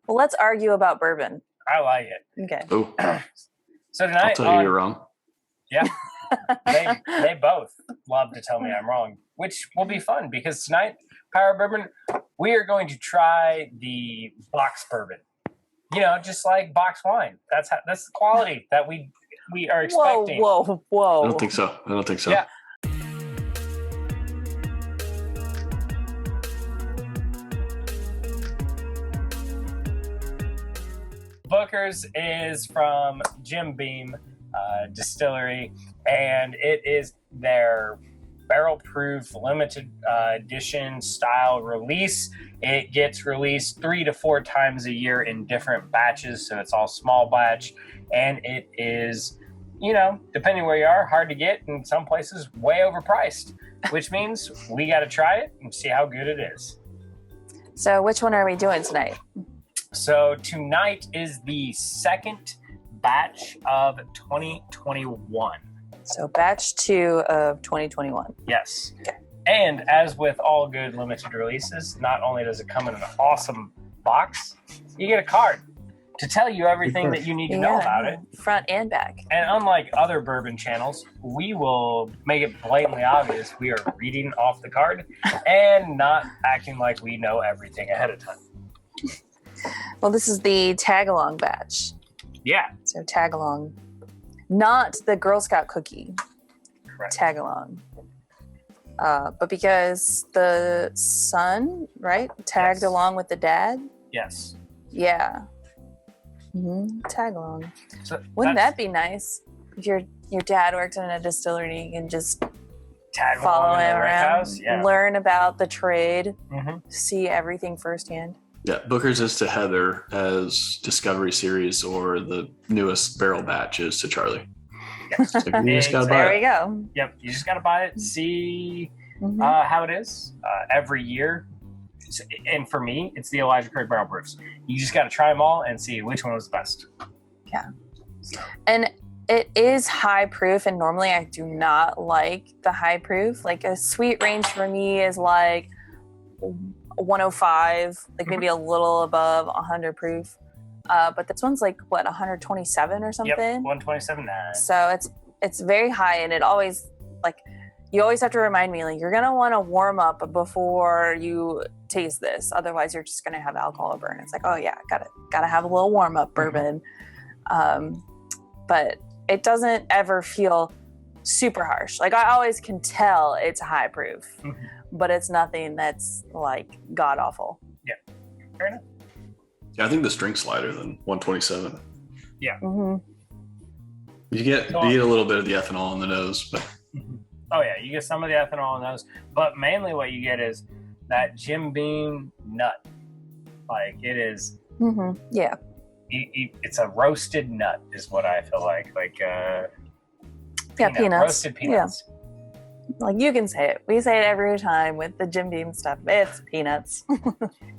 Well, let's argue about bourbon. I like it. Okay. Oh, So tonight, I'll tell you you're wrong. yeah, they both love to tell me I'm wrong, which will be fun because tonight, Power Bourbon, we are going to try the box bourbon. You know, just like box wine. That's the quality that we are expecting. Whoa. I don't think so. Yeah. Booker's is from Jim Beam Distillery, and it is their barrel-proof limited edition style release. It gets released 3 to 4 times a year in different batches, so it's all small batch, and it is, you know, depending where you are, hard to get, in some places way overpriced, which means we got to try it and see how good it is. So which one are we doing tonight? So tonight is the second batch of 2021. So batch 2 of 2021. Yes. Okay. And as with all good limited releases, not only does it come in an awesome box, you get a card to tell you everything that you need to know about it. Front and back. And unlike other bourbon channels, we will make it blatantly obvious we are reading off the card and not acting like we know everything ahead of time. Well, this is the Tagalong Batch. Yeah. So Tagalong. Not the Girl Scout cookie. Correct. Tagalong. But because the son, right, tagged Yes. along with the dad? Yes. Yeah. Tagalong. So Wouldn't that be nice? If your dad worked in a distillery, you can just tag follow along in him the around, warehouse? Yeah. learn about the trade, Mm-hmm. see everything firsthand. Yeah, Booker's is to Heather as Discovery Series, or the newest barrel batch is to Charlie. Yes. So you just gotta buy There it. we go. Yep. You just got to buy it, see Mhm. how it is every year. And for me, it's the Elijah Craig Barrel Proofs. You just got to try them all and see which one was the best. And it is high proof, and normally I do not like the high proof. Like a sweet range for me is like 105, like maybe a little above 100 proof. But this one's like, what, 127 or something? Yep, 127.9. So it's very high, and it always, like, you always have to remind me, like, you're going to want to warm up before you taste this. Otherwise, you're just going to have alcohol burn. It's like, oh, yeah, gotta have a little warm-up bourbon. But it doesn't ever feel super harsh. Like, I always can tell it's high proof, but it's nothing that's, like, god-awful. Fair enough. Yeah, I think this drink's lighter than 127. Mm-hmm. You get a little bit of the ethanol in the nose, but Oh, yeah. You get some of the ethanol in those. But mainly what you get is that Jim Beam nut. Like, it is... Mm-hmm. Yeah. It's a roasted nut is what I feel like. Like, Peanuts. Roasted peanuts. Yeah. Like, you can say it. We say it every time with the Jim Beam stuff. It's peanuts.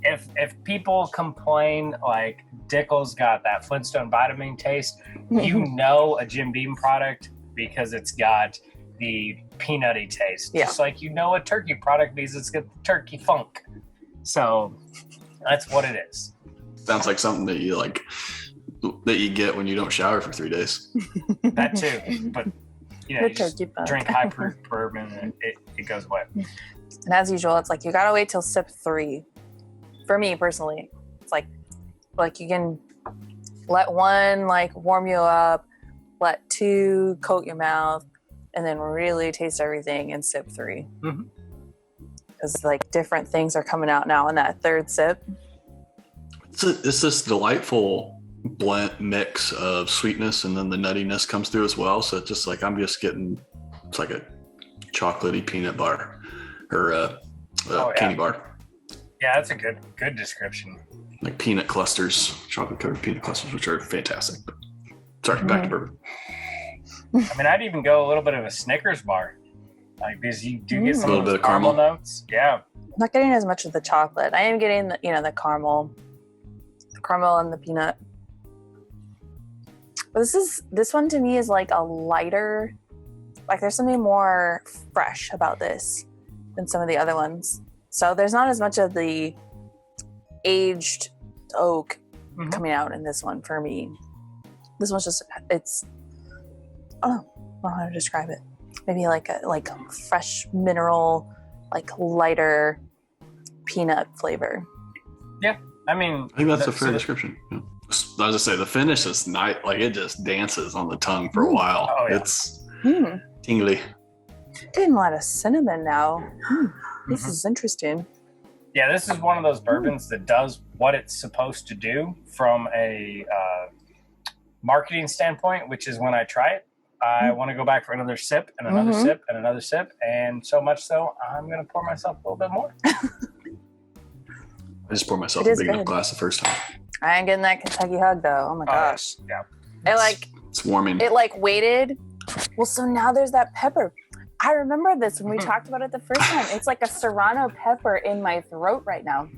If people complain like Dickel's got that Flintstone vitamin taste, you know a Jim Beam product because it's got the peanutty taste. Yeah. Just like you know a turkey product because it's got the turkey funk. So that's what it is. sounds like something that you get when you don't shower for 3 days. That too. But you know, you just drink high proof bourbon and it goes away. And as usual, it's like you gotta wait till sip 3. For me personally, it's like you can let 1 like warm you up, let 2 coat your mouth, and then really taste everything in sip 3. Because like different things are coming out now in that 3rd sip. It's this delightful blend mix of sweetness, and then the nuttiness comes through as well. So it's just like I'm just getting, it's like a chocolatey peanut bar or candy bar. Yeah, that's a good description. Like peanut clusters, chocolate covered peanut clusters, which are fantastic. But sorry, back to bourbon. I mean, I'd even go a little bit of a Snickers bar, like because you do get some A little of those bit of caramel notes. Yeah, I'm not getting as much of the chocolate. I am getting the caramel and the peanut. But this one to me is like a lighter, like there's something more fresh about this than some of the other ones. So there's not as much of the aged oak coming out in this one for me. This one's just, it's, I don't know how to describe it. Maybe like a fresh mineral, like lighter peanut flavor. Yeah, I mean, I think that's a fair description. Yeah. I was gonna say the finish is nice, like it just dances on the tongue for a while. Oh, yeah. It's tingly. Getting a lot of cinnamon now. This is interesting. Yeah, this is one of those bourbons that does what it's supposed to do from a marketing standpoint, which is when I try it, I want to go back for another sip and another sip and another sip, and so much so I'm going to pour myself a little bit more. I just poured myself a big enough glass the first time. I ain't getting that Kentucky hug though. Oh my gosh. Yeah. It's warming. It like waited. Well, so now there's that pepper. I remember this when we talked about it the first time. It's like a serrano pepper in my throat right now.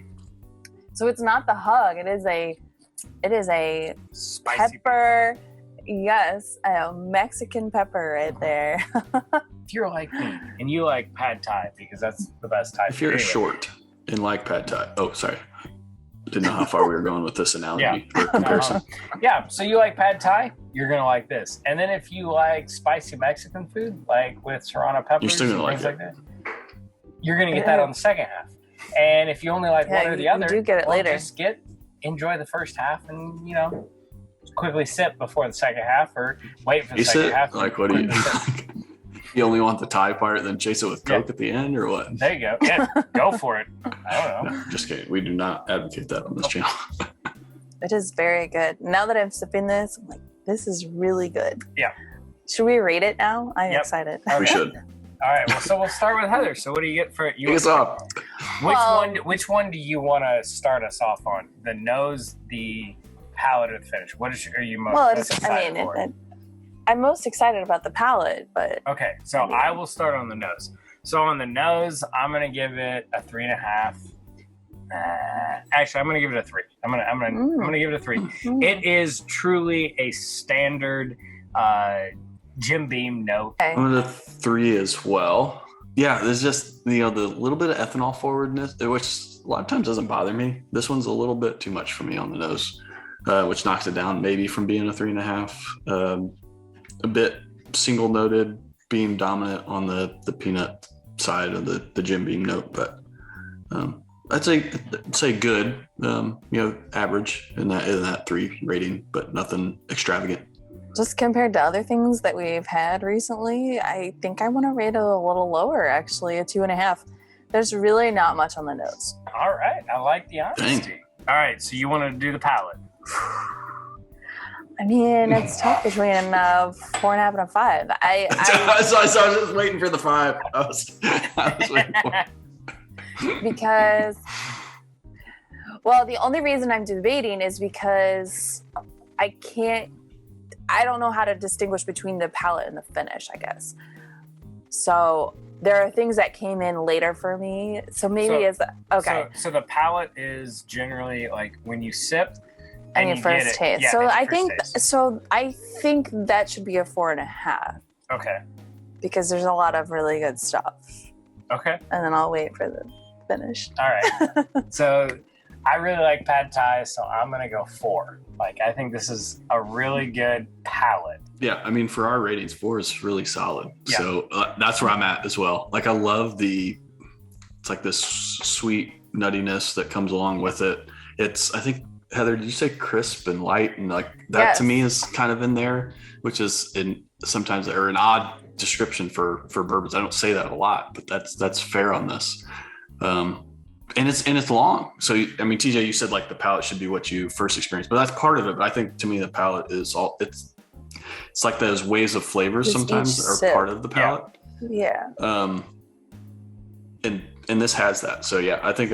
So it's not the hug. It is a Spicy pepper. Yes, a Mexican pepper right there. If you're like me and you like pad thai, because that's the best Thai. If you're short and like pad thai. Oh, sorry. Didn't know how far we were going with this analogy or comparison. Yeah, so you like pad thai, you're going to like this. And then if you like spicy Mexican food, like with serrano peppers, you're still gonna and things like that, you're going to get that on the second half. And if you only like one or the other, you do get it later. Just enjoy the first half and, quickly sip before the second half, or wait for the second half. Like, what do you you only want the Thai part, then chase it with Coke at the end, or what? There you go. Yeah, go for it. I don't know. No, just kidding. We do not advocate that on this channel. It is very good. Now that I'm sipping this, I'm like, this is really good. Yeah. Should we rate it now? I'm excited. We should. All right. Well, so we'll start with Heather. So what do you get for you? Pick us up. Which one do you want to start us off on? The nose, the palate, or the finish? Are you most excited for? I'm most excited about the palate, but okay. So I will start on the nose. So on the nose, I'm gonna give it a 3.5. Actually, I'm gonna give it a 3. I'm gonna give it a 3. It is truly a standard Jim Beam note. Okay. I'm gonna 3 as well. Yeah, there's just the little bit of ethanol forwardness, which a lot of times doesn't bother me. This one's a little bit too much for me on the nose, which knocks it down maybe from being a 3.5. A bit single noted, beam dominant on the peanut side of the Jim Beam note, but I'd say good, average in that 3 rating, but nothing extravagant. Just compared to other things that we've had recently, I think I want to rate it a little lower, actually, a 2.5. There's really not much on the nose. All right, I like the honesty. Dang. All right, so you want to do the palate? I mean, it's tough between 4.5 and a 5. I was just waiting for the 5. I was waiting for it. Because, well, the only reason I'm debating is because I don't know how to distinguish between the palate and the finish, I guess. So there are things that came in later for me. So maybe okay. So the palate is generally like when you sip and your first taste. Yeah, so I think that should be a 4.5. Okay. Because there's a lot of really good stuff. Okay. And then I'll wait for the finish. All right. So I really like pad thai, so I'm gonna go 4. Like, I think this is a really good palate. Yeah, I mean, for our ratings, 4 is really solid. Yeah. So that's where I'm at as well. Like, I love it's like this sweet nuttiness that comes along with it. I think, Heather, did you say crisp and light? And like that to me is kind of in there, which is sometimes an odd description for bourbons. I don't say that a lot, but that's fair on this. And it's long. So, I mean, TJ, you said like the palate should be what you first experienced, but that's part of it. But I think to me, the palate is it's like those waves of flavors sometimes are part of the palate. Yeah. And this has that. So yeah, I think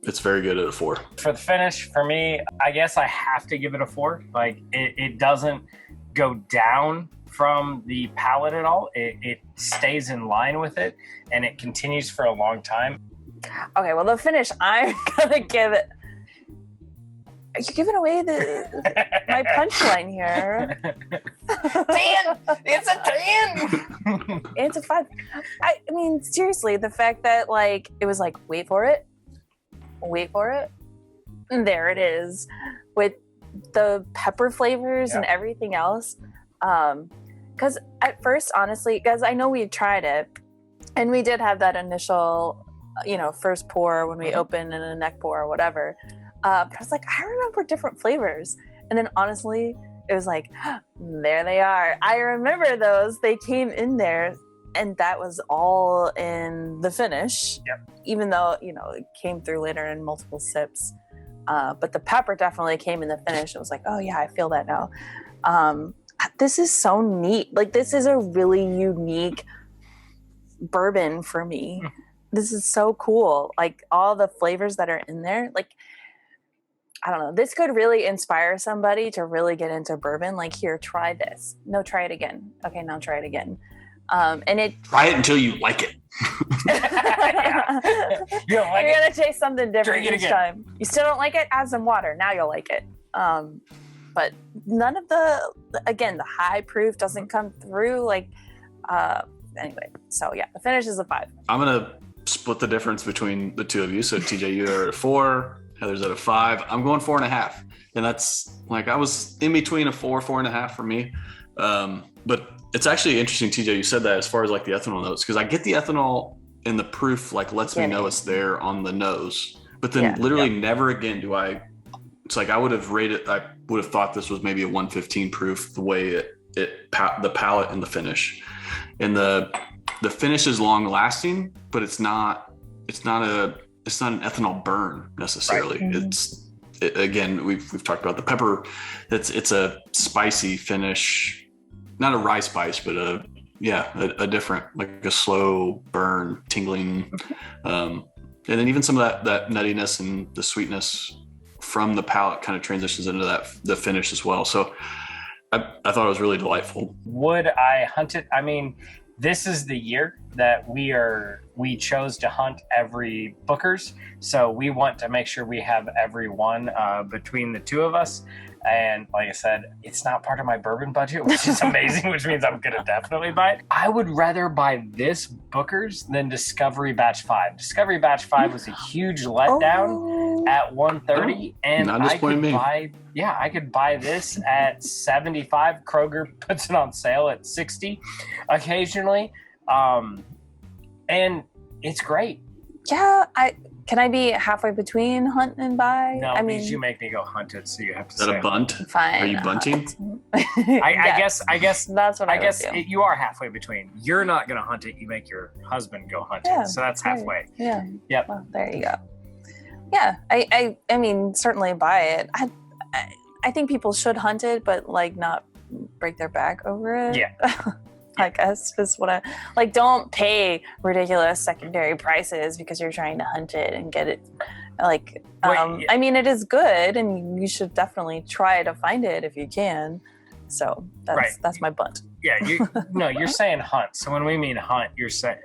it's very good at a 4. For the finish, for me, I guess I have to give it a 4. Like it doesn't go down from the palate at all. It stays in line with it, and it continues for a long time. Okay, well, the finish, I'm gonna give it. You're giving away my punchline here. 10! It's a 10! It's a 5. I mean, seriously, the fact that like it was like, wait for it, and there it is, with the pepper flavors and everything else. Because at first, honestly, because I know we tried it, and we did have that initial, first pour when we opened and a neck pour or whatever. But I was like, I remember different flavors. And then honestly, it was like, there they are. I remember those. They came in there, and that was all in the finish. Yep. Even though, it came through later in multiple sips. But the pepper definitely came in the finish. It was like, oh yeah, I feel that now. This is so neat. Like, this is a really unique bourbon for me. This is so cool. Like, all the flavors that are in there, like, I don't know. This could really inspire somebody to really get into bourbon. Like, here, try this. No, try it again. Okay, now try it again. And it try it until you like it. You're gonna taste something different each time. You still don't like it? Add some water. Now you'll like it. But none of the high proof doesn't come through. Like, anyway. So yeah, the finish is a 5. I'm gonna split the difference between the two of you. So TJ, you're at a 4. Heather's at a 5. I'm going 4.5, and that's like, I was in between a 4.5 for me. But it's actually interesting, TJ, you said that as far as like the ethanol notes, because I get the ethanol in the proof, like, lets me know it's there on the nose, but then literally never again do I. It's like I would have thought this was maybe a 115 proof, the way the palate and the finish, and the finish is long lasting, but it's not an ethanol burn necessarily. Right. Again, we've talked about the pepper. It's a spicy finish, not a rye spice, but a different, like a slow burn, tingling, and then even some of that nuttiness and the sweetness from the palate kind of transitions into the finish as well. So I thought it was really delightful. Would I hunt it? I mean, this is the year that we chose to hunt every Booker's. So we want to make sure we have every one between the two of us. And like I said, it's not part of my bourbon budget, which is amazing, which means I'm going to definitely buy it. I would rather buy this Booker's than Discovery Batch 5. Discovery Batch 5 was a huge letdown at $130, and I could buy this at $75. Kroger puts it on sale at $60 occasionally. And it's great. Yeah, can I be halfway between hunt and buy? No, because you make me go hunt it, so you have to. Is that a bunt? Fine. Are you bunting? I guess that's what I guess. You are halfway between. You're not going to hunt it. You make your husband go hunt it, so that's halfway. Yeah. Yep. Well, there you go. Yeah, I mean, certainly buy it. I think people should hunt it, but like not break their back over it. Yeah. I guess is what don't pay ridiculous secondary prices because you're trying to hunt it and get it. Like, I mean, it is good, and you should definitely try to find it if you can. So that's my bunt. Yeah, you're saying hunt. So when we mean hunt, you're saying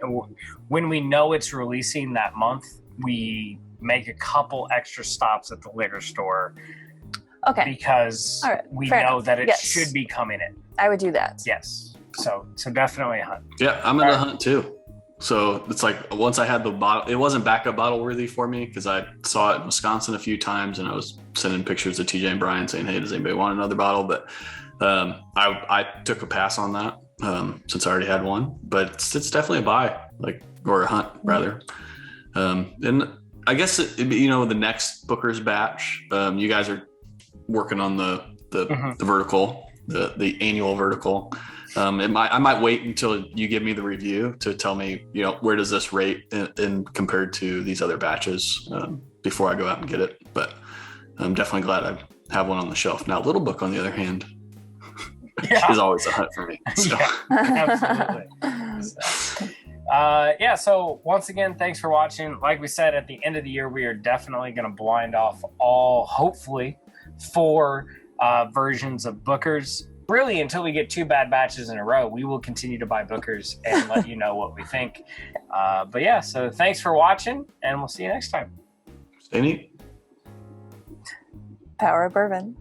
when we know it's releasing that month, we make a couple extra stops at the liquor store. Okay. Because we know that it should be coming in. I would do that. Yes. So definitely a hunt. Yeah, I'm in a hunt too. So it's like, once I had the bottle, it wasn't backup bottle worthy for me because I saw it in Wisconsin a few times, and I was sending pictures to TJ and Brian saying, hey, does anybody want another bottle? But I took a pass on that since I already had one. But it's definitely a buy, or a hunt rather. And I guess the next Booker's batch, you guys are working on the vertical, the annual vertical. I might wait until you give me the review to tell me, where does this rate in compared to these other batches before I go out and get it. But I'm definitely glad I have one on the shelf. Now, Little Book, on the other hand, is always a hunt for me. So. Yeah, absolutely. So once again, thanks for watching. Like we said, at the end of the year, we are definitely going to blind off hopefully 4 versions of Booker's. Really, until we get 2 bad batches in a row, we will continue to buy Booker's and let you know what we think. So thanks for watching, and we'll see you next time. Stay neat. Power of bourbon.